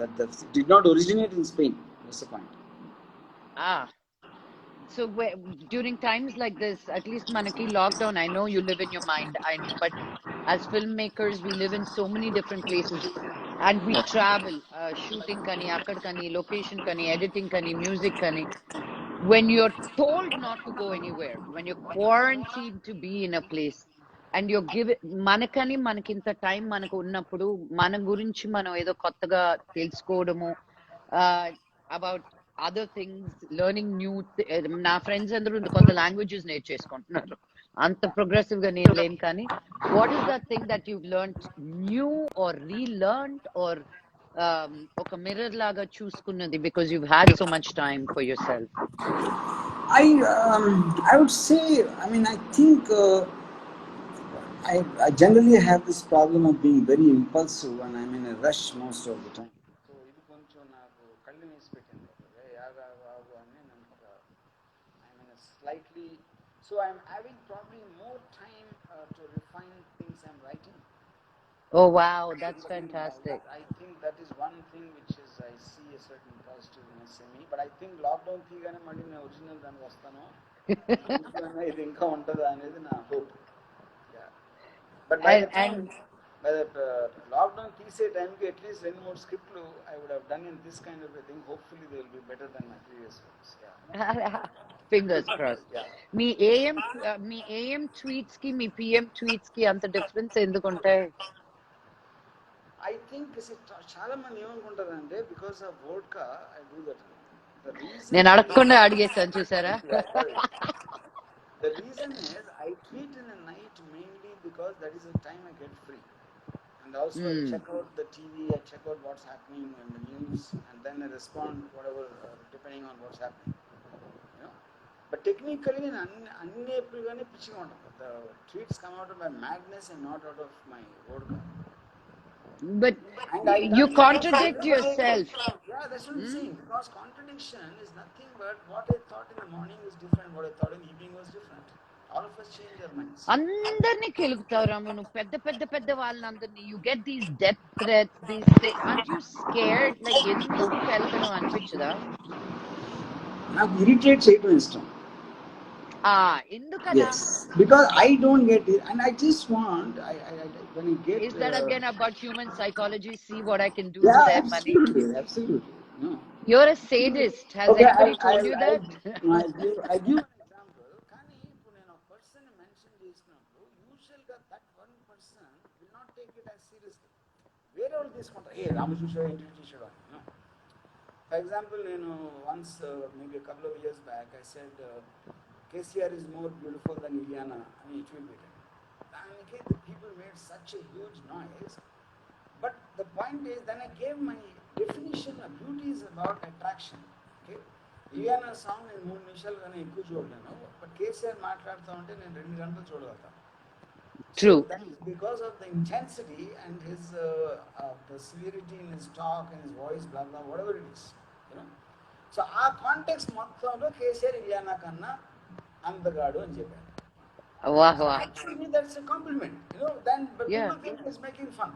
S2: that it did not originate in Spain. That's the point.
S1: So during times like this, at least manaki lockdown, I know you live in your mind, but as filmmakers we live in so many different places and we travel, shooting kani, akkad kani, location kani, editing kani, music kani. When you're told not to go anywhere, when you're quarantined to be in a place, and you're given మనకని మనకింత time మనకు ఉన్నప్పుడు మన గురించి మనం ఏదో కొత్తగా తెలుసుకోవడము, about other things, learning new. నా ఫ్రెండ్స్ అందరూ కొత్త లాంగ్వేజెస్ నేర్చేసుకుంటున్నారు. అంత ప్రోగ్రెసివ్ గా నేను లేను కానీ what is that thing that you learned new or relearned or ఒక మిర్రర్ లాగా చూసుకున్నది because you had so much time for yourself?
S2: I would say, I mean, I think I generally have this problem of being very impulsive and I'm in a rush most of the time. So ఇది కొంచెం నాకు కళ్ళు వేసి పెట్టింది. I'm in a slightly, so I'm having probably more time to refine things I'm writing.
S1: Oh wow, that's fantastic.
S2: I think that is one thing which is I see a certain positiveness in me. But I think lockdown తీగానే మళ్ళీ నేను original దానికి వస్తాను. ఇది ఇంకా ఉంటుందా అనేది నా hope. Yeah. But by the time lockdown తీసే టైంకి at least 2-3 scripts I would have done in this kind of a thing. Hopefully they will be better than my previous ones. Yeah.
S1: Fingers crossed.
S2: Yeah.
S1: Me AM tweets కి మీ PM tweets కి అంత difference ఎందుకు ఉంటాయి?
S2: I think చాలా మంది ఏమనుకుంటారంటే because of vodka I do that.
S1: నేను అడగకుండా అడిగేసాను చూసారా?
S2: The reason is I tweet in the night mainly because that is the time I get free, and also I check out the TV, I check out what's happening in the news, and then I respond whatever depending on what's happening. You know, but technically అన్ని ఎప్పుడుగానే పిచ్చిగా ఉంటుంది. The tweets come out of my madness and not out of my vodka.
S1: But you contradict yourself.
S2: Yeah, that's what I'm saying. Because contradiction is nothing but what I thought in the morning was different, what I thought in the evening was different. All of us change our minds.
S1: అందరినీ కెలుగుతావు నువ్వు, పెద్ద వాళ్ళందరినీ. You get these death threats, aren't you scared? Like ఎందుకు కెలకడం అనిపించదా?
S2: నాకు irritate చేయడం ఇష్టం.
S1: Endukala?
S2: Yes, because I don't get it, and I just want when I get.
S1: Is that again about human psychology? See what I can do to
S2: Yeah,
S1: their money.
S2: absolutely. No.
S1: You're a sadist. Has
S2: Okay,
S1: anybody told you that?
S2: I give an example. కానీ ఇప్పుడు నేను ఒక person mention చేసినప్పుడు యూజువల్గా that one person will not take it as seriously. వేరే వాళ్ళు తీసుకుంటారు, ఏ రాము చూసాడు ఇంటర్వ్యూ చేసాడు అని. ఫర్ ఎగ్జాంపుల్ నేను once maybe couple of years back I said KCR is more beautiful then Ileana అని ట్వీట్ పెట్టాను. దానికి the people made such a huge noise. But the point is, then I gave my definition of beauty is about attraction. Okay? Iliana song in 3 నిమిషాలు కానీ ఎక్కువ చూడలేను, but KCR మాట్లాడుతూ ఉంటే నేను 2 గంటలు చూడగలుగుతాను.
S1: True.
S2: So that is because of the intensity and his the severity in his talk and his voice, blah blah, whatever it is, you know. So ఆ context మొత్తంలో కేసీఆర్ ఇలియానా కన్నా అందగాడు అని చెప్పారు.
S1: Wow.
S2: Actually, that's a compliment, you know. Then but people think he's making fun.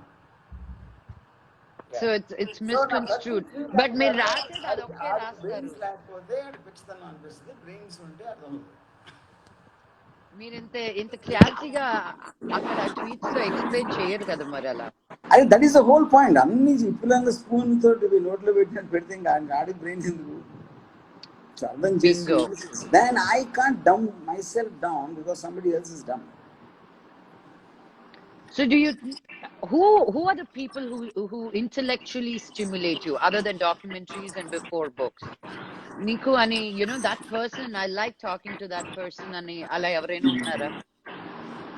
S1: So it's misconstrued. But మీరు రాసేది అదొక్కటే రాస్తారు. మీరు ఇంత క్లారిటీగా అక్కడ ట్వీట్స్ లో ఎక్స్ప్లెయిన్ చేయరు కదా మరి అలా.
S2: That is the whole point. అన్ని ఇప్పుడంగా స్పూన్ తోటి నోట్లో పెట్టినట్టు పెడితే ఇంకా ఆడి బ్రెయిన్ ఎందుకు అర్థం చేసుకో. Then I can't dump myself down because somebody else is dumb.
S1: So do you who are the people who intellectually stimulate you other than documentaries and before books? Niku ani, you know, that person, I like talking to that person ani ala evaraina unnara?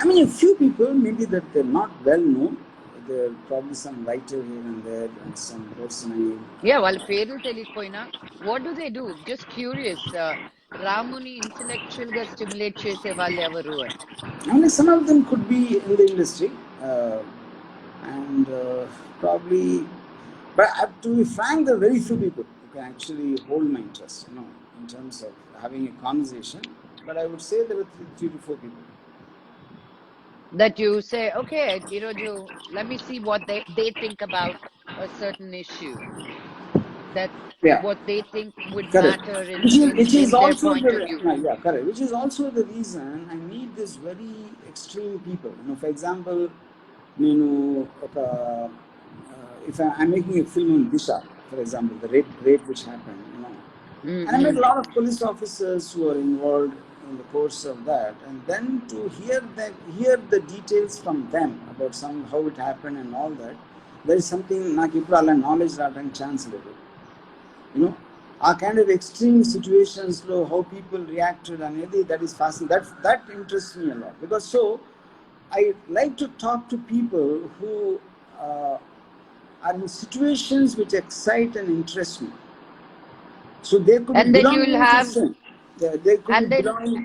S2: I mean, a few people maybe that they're not well known. There are probably some writer here and there and some person.
S1: Yeah, వాళ్ళ పేర్లు తెలియకపోయినా what do they do? Just curious. Ramuni intellectual ga stimulate చేసే వాళ్ళు ఎవరు అని.
S2: I mean, some of them could be in the industry, and probably, but to be frank, there are very few people who can actually hold my interest, you know, in terms of having a conversation. But I would say there are 3 to 4 people
S1: that you say, okay, let me see what they think about a certain issue. That what they think would
S2: correct.
S1: matter in
S2: Which is
S1: their
S2: also
S1: point of view.
S2: Yeah, correct. Which is also the reason I need this very extreme people. You know, for example, if I'm making a film on Disha, for example, the rape which happened, you know, and I met a lot of police officers who are involved in the course of that, and then to hear the details from them about how it happened and all that, there is something నాకు ఇప్పుడు అలా knowledge రావడానికి chance లేదు. You know, ఆ kind of extreme situations లో how people reacted అనేది that is fascinating. That interests me a lot, because so I like to talk to people who are in situations which excite and interest me. So they could
S1: and then you will have
S2: they could be belonging.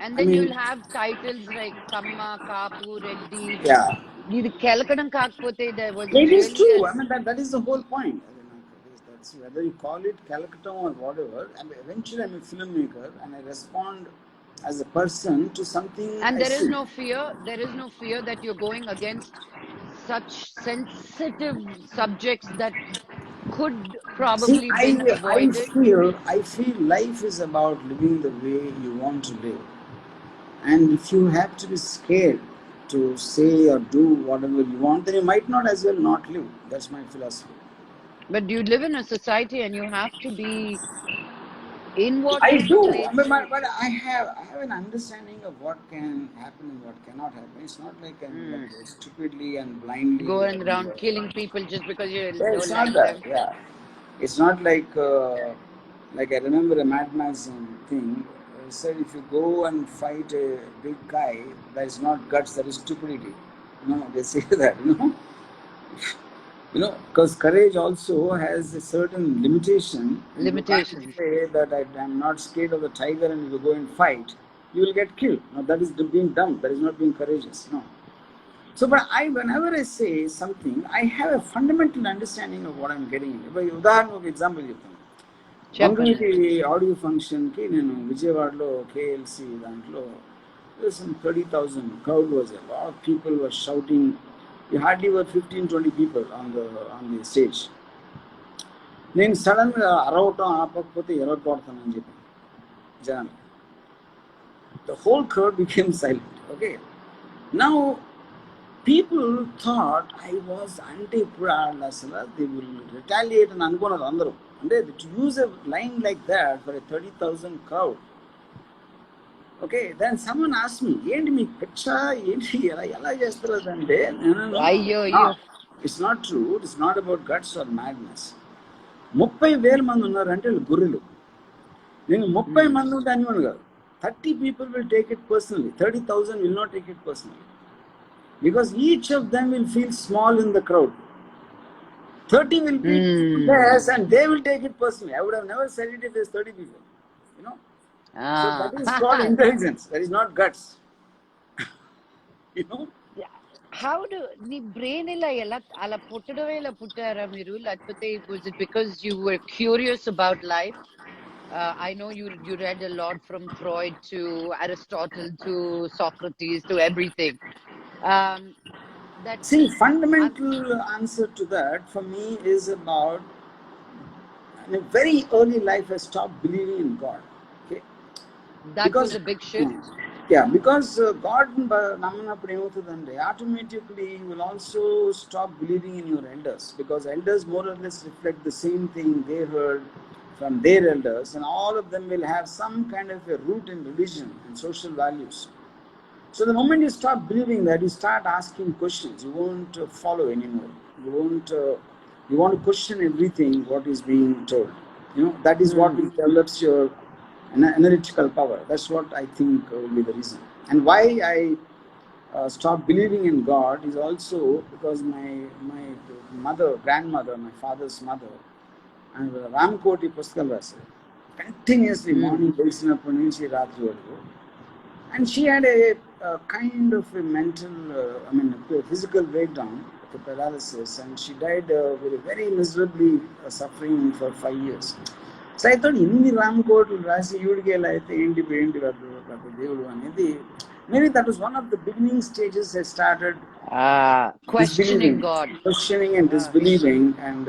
S1: And then you'll have titles like Kamma, Kapu, Reddy.
S2: Yeah.
S1: ఇది కెలకడం కాకపోతే there was
S2: It is true.
S1: really
S2: I mean, that is the whole point. That's whether you call it Calcutta or whatever. I mean, eventually, I'm a filmmaker and I respond as a person to something.
S1: And there is no fear. There is no fear that you're going against such sensitive subjects that could probably be avoided.
S2: I feel life is about living the way you want to live. And if you have to be scared to say or do whatever you want, then you might not as well not live. That's my philosophy.
S1: But you live in a society and you have to be inward.
S2: I do. But I have an understanding of what can happen and what cannot happen. It's not like I'm like stupidly and blindly
S1: going around killing people just because you don't like them.
S2: Yeah. It's not like I remember a Mad Max thing. He said if you go and fight a big guy, that is not guts, that is stupidity. You know, they say that, you know. You know, because courage also has a certain limitation. You can't say that I'm not scared of the tiger and if you go and fight, you will get killed. No, that is being dumb. That is not being courageous. No. So, but whenever I say something, I have a fundamental understanding of what I'm getting into. By ఉదాహరణకు example చెప్తాను. Mangalagiri audio ఫంక్షన్కి నేను విజయవాడలో KLC దాంట్లో some 30,000 crowd was there. A lot of people were shouting. We hardly were 15-20 people on the stage. నేను సడన్గా అరవటం ఆపకపోతే ఎరగొడతానని చెప్పి జనాలు the whole crowd became silent. Okay. Now, people thought I was anti-Pura, they will retaliate and అనుకున్నారు అందరూ. అంటే to use a line like that for a 30,000 crowd. Okay, then someone asked me, ఏంటి మీ పిచ్చ ఏంటి ఎలా చేస్తారు అంటే
S1: అయ్యో
S2: it's not true, it's not about guts or madness. 30,000 మంది ఉన్నారంటే గొర్రెలు. నేను 30 మంది ఉంటే అనుకోను కాదు. 30 people will take it personally. 30,000 will not take it personally. Because each of them will feel small in the crowd. 30 will be less and they will take it personally. I would have never said it if there's 30 people. You know? So that is called intelligence. That is not guts. You know?
S1: How do నీ brain ఎలా అలా పుట్టడమే ఇలా పుట్టారా మీరు లేకపోతే was it because you were curious about life? I know you read a lot from Freud to Aristotle to Socrates to everything. That
S2: See, fundamental answer to that for me is about in a very early life I stopped believing in God. Okay,
S1: that was a big shift.
S2: Yeah, because God namanappudu emavutundante automatically you will also stop believing in your elders, because elders more or less reflect the same thing they heard from their elders, and all of them will have some kind of a root in religion and social values. So the moment you start believing that, you start asking questions. You won't follow anymore. You want to question everything what is being told. You know, that is what develops your analytical power. That's what I think will be the reason. And why I stopped believing in God is also because my grandmother, my father's mother, and Ramkoti Puskal Rasa, continuously morning తెలిసినప్పటి నుంచి రాత్రి వరకు. And she had a kind of a mental, a physical breakdown, a paralysis, and she died very miserably suffering for 5 years. So I thought, ఇన్ని రామకోట్లు రాసి ఈవిడికి ఎలా అయితే ఏంటి దేవుడు అనేది, maybe that was one of the beginning stages I started
S1: questioning God,
S2: questioning and disbelieving and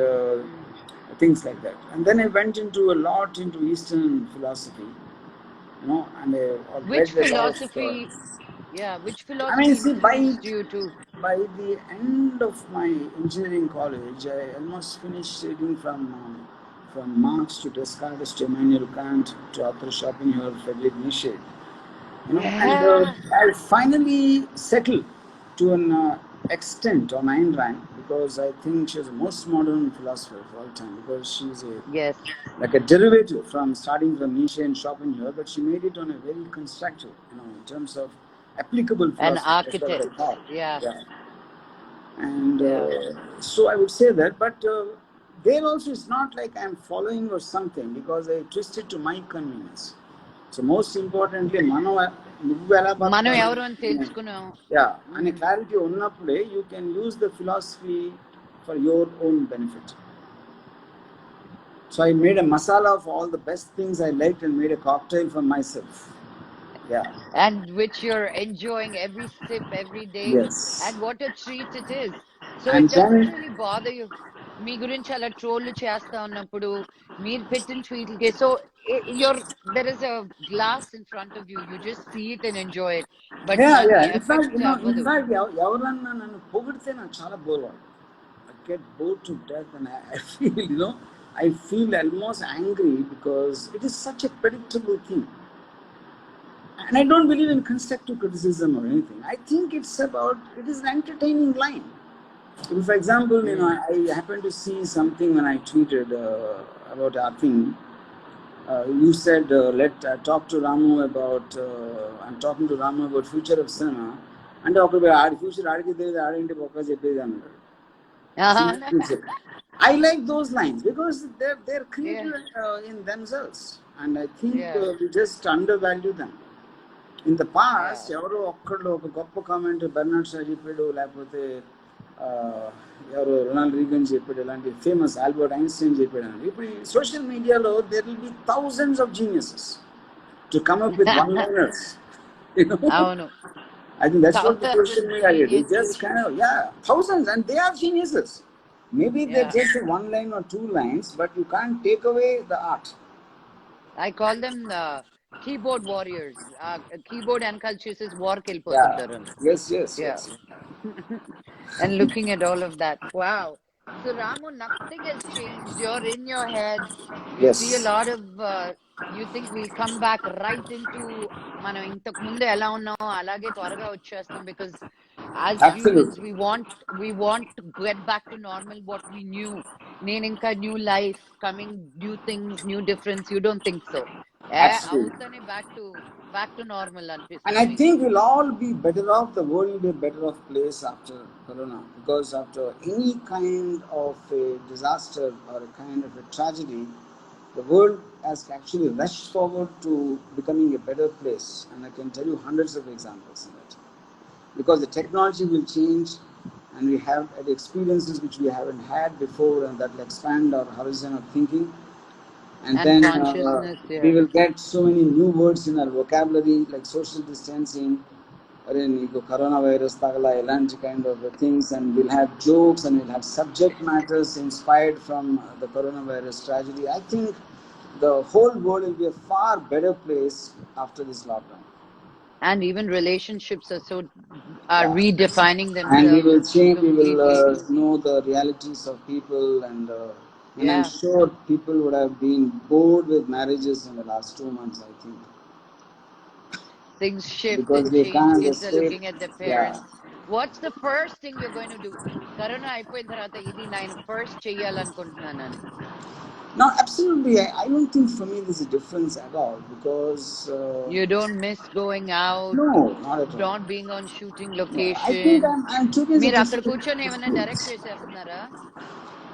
S2: things like that. And then I went into a lot into Eastern philosophy. You know, and
S1: which philosophy? Which philosophy influenced you to?
S2: By the end of my engineering college, I almost finished reading from Marx to Descartes to Immanuel Kant to Arthur Schopenhauer, Friedrich Nietzsche. You know, and I finally settled to an extent on Ayn Rand, because I think she is the most modern philosopher of all time, because she is like a derivative from starting from Nietzsche and Schopenhauer, but she made it on a very constructive, you know, in terms of applicable philosophy.
S1: An architect.
S2: And so I would say that, but there also it's not like I'm following or something, because I twist it to my convenience. So most importantly, మనం
S1: ఎవరు అని తెలుసుకున్నాం.
S2: అనే clarity ఉన్నప్పుడే you can use the philosophy for your own benefit. So I made a masala of all the best things I liked and made a cocktail for myself.
S1: And which you're enjoying every sip every day.
S2: Yes.
S1: And what a treat it is. So
S2: and
S1: it doesn't really bother you. మీ గురించి అలా troll చేస్తా ఉన్నప్పుడు మీరు పెట్టిన ట్వీట్లకి, so there is a glass in front of you, you just see it and enjoy it, but
S2: in fact ఎవరన్నా నన్ను పొగిడితే నాకు చాలా bore. I get bored to death, and I feel, you know, I feel almost angry, because it is such a predictable thing. And I don't believe in constructive criticism or anything. I think it is an entertaining line. If, for example, you know, I happened to see something when I tweeted about our thing. You said, talk to Ramu about, I'm talking to Ramu about future of cinema. And talk about future, I like those lines, because they're creative in themselves. And I think we just undervalue them. In the past, ఎవరో ఒక్కళ్ళు ఒక గొప్ప comment Bernard Shah చెప్పాడు, లేకపోతే ఎవరో Ronald Reagan చెప్పాడు, ఇలాంటి famous Albert Einstein చెప్పాడు. ఇప్పుడు ఈ సోషల్ మీడియాలో there will be thousands of geniuses to come up with one-liners. You know? I think that's what the social media did. It just kind of, thousands, and they are geniuses. Maybe they're just one line or two lines, but you can't take away the art.
S1: I call them keyboard warriors. Keyboard and culture is war
S2: Yeah.
S1: kelpotuntaran.
S2: Yes, yes,
S1: Yeah.
S2: yes.
S1: And looking at all of that. Wow. So Ramu, nothing has changed. You're in your head. You see a
S2: Yes,
S1: lot of you think we'll come back right into మనం ఇంతకు ముందు ఎలా ఉన్నామో అలాగే త్వరగా వచ్చేస్తాం because as humans
S2: absolutely.
S1: we want to get back to normal what we knew. నేను ఇంకా new life coming, new things, new difference. You don't think so?
S2: Absolutely.
S1: అవుతానే back to normal
S2: And I
S1: అనిపిస్తుంది.
S2: think we'll all be better off, the world will be a better off place after Corona. Because after any kind of a disaster or a kind of a tragedy, the world has actually rushed forward to becoming a better place. And I can tell you hundreds of examples in it. Because the technology will change and we have experiences which we haven't had before, and that will expand our horizon of thinking. And
S1: And
S2: then
S1: consciousness,
S2: we
S1: yeah.
S2: will get so many new words in our vocabulary like social distancing, అరే నీకు corona virus తగల ఇలాంటి kind of things, and we'll have jokes and we'll have subject matters inspired from the coronavirus tragedy. I think the whole world will be a far better place after this lockdown.
S1: And even relationships are
S2: Yeah.
S1: redefining
S2: And we
S1: themselves
S2: will change, we will
S1: completely.
S2: know the realities of people, and I'm
S1: Yeah.
S2: sure people would have been bored with marriages in the last 2 months, I think,
S1: Things shift
S2: because
S1: and
S2: they
S1: change.
S2: can't
S1: Kids are
S2: escape.
S1: looking at their
S2: Yeah.
S1: parents. What's the first thing you're going to do? Corona అయిపోయిన తర్వాత ఇది నేను first చెయ్యాలనుకుంటున్నానని.
S2: No, absolutely. I don't think for me there's a difference at all because
S1: You don't miss going out,
S2: no, not at all.
S1: not being on shooting
S2: No, I think
S1: location.
S2: I'm taking it
S1: మీరు
S2: as
S1: అక్కడ
S2: a
S1: కూర్చొని ఏమైనా direct
S2: experience.
S1: చేసేస్తున్నారా?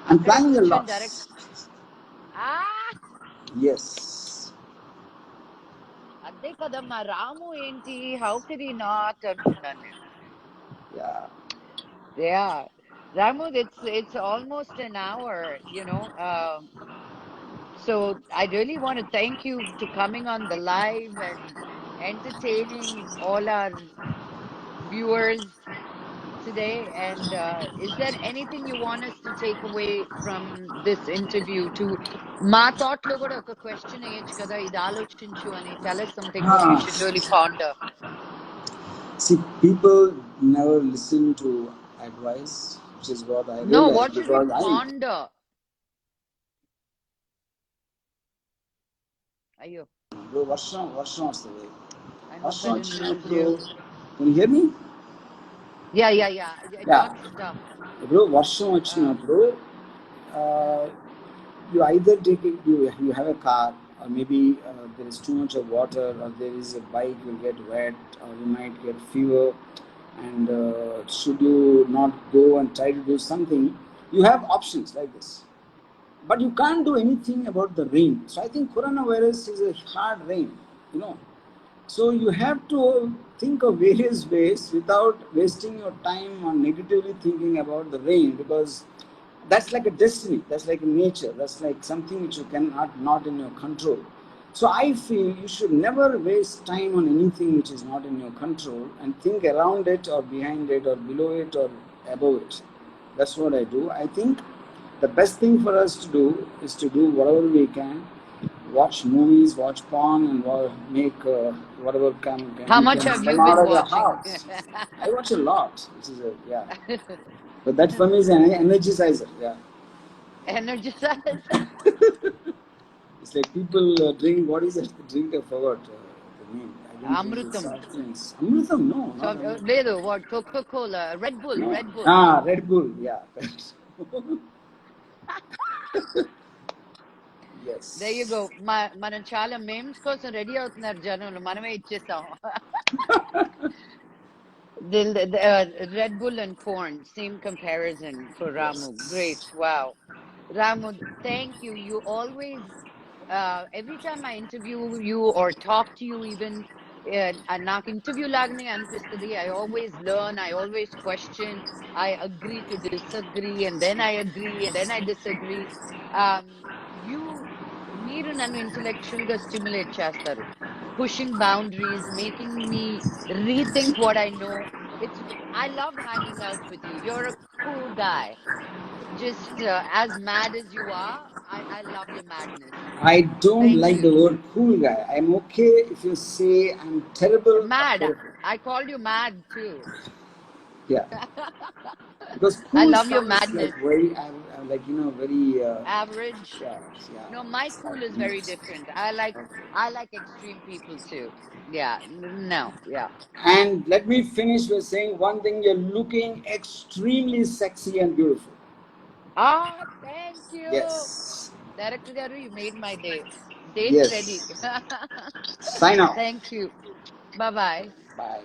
S2: I'm
S1: అక్కడే
S2: planning a
S1: కూర్చొని
S2: lot.
S1: Direct
S2: Yes.
S1: అదే కదమ్మా రాము ఏంటి how can ఈ నాట్ అంటున్నాను నేను.
S2: Yeah.
S1: Yeah, Ramu, it's almost an hour, you know. So I really want to thank you to coming on the live and entertaining all our viewers today. And is there anything you want us to take away from this interview? To మా thought లో కూడా ఒక question వేయొచ్చు కదా ఇది ఆలోచించు అని. Tell us something what we
S2: Ah.
S1: should really ponder.
S2: See, people never listen to advice, which is what I
S1: No,
S2: realized
S1: what should we
S2: because
S1: ponder? అయ్యో,
S2: ఇప్పుడు వర్షం వస్తుంది.
S1: I hope
S2: వర్షం
S1: I didn't lose
S2: వచ్చినప్పుడు,
S1: you.
S2: can you hear me?
S1: Yeah, yeah, yeah. It
S2: Yeah.
S1: got stuck.
S2: ఇప్పుడు వర్షం వచ్చినప్పుడు you either take it, you have a car, or maybe there is too much of water, or there is a bike will get wet, or you might get fever, and should you not go and try to do something, you have options like this, but you can't do anything about the rain. So I think coronavirus is a hard rain, you know. So you have to think of various ways without wasting your time on negatively thinking about the rain, because that's like a destiny, that's like nature, that's like something which you cannot, not in your control. So I feel you should never waste time on anything which is not in your control, and think around it or behind it or below it or above it. That's what I do. I think the best thing for us to do is to do whatever we can, watch movies, watch porn, and make whatever
S1: How
S2: we
S1: much
S2: can
S1: have
S2: come
S1: you
S2: out
S1: been
S2: of the
S1: watching?
S2: house. I watch a lot, which is a, yeah. But that for me is an energizer. Yeah.
S1: Energizers?
S2: It's like people drink, what is it? Drink, I forgot the name. I don't drink the
S1: Amrutam.
S2: soft drinks. Amrutam, no,
S1: So,
S2: not Amrutam.
S1: Ledo, what? Coca-Cola, Red Bull,
S2: No.
S1: Red Bull.
S2: Ah, Red Bull, yeah.
S1: There you
S2: Yes.
S1: go. మనం చాలా memes కోసం ready అవుతున్నారు జనాలు. మనమే ఇచ్చేసాం. Red Bull and porn, same comparison for Ramu. Great.
S2: Yes.
S1: Wow. Ramu, thank you. You always, every time I interview you or talk to you, even నాకు interview లాగానే అనిపిస్తుంది. I always learn, I always question, I agree to disagree, and then I agree, and then I disagree. Um, you, మీరు నన్ను intellectual గా stimulate చేస్తారు. Pushing boundaries, making me rethink what I know. I love hanging out with you. You're a cool guy. Just as mad as you are, I love your madness.
S2: I don't
S1: Thank
S2: like the
S1: you.
S2: word cool guy. I'm okay if you say I'm terrible or
S1: Mad.
S2: terrible.
S1: I called you mad too.
S2: Yeah, because
S1: I
S2: cool
S1: love your
S2: sounds like
S1: madness.
S2: very, like very.
S1: Average.
S2: Yeah, yeah.
S1: No, my cool is very different. I like extreme people too. Yeah. No. Yeah.
S2: And let me finish with saying one thing: you're looking extremely sexy and beautiful.
S1: Ah, thank you.
S2: Yes,
S1: Director Garu, you made my day. Date's ready.
S2: yes. Sign off.
S1: Thank you. Bye bye.
S2: Bye.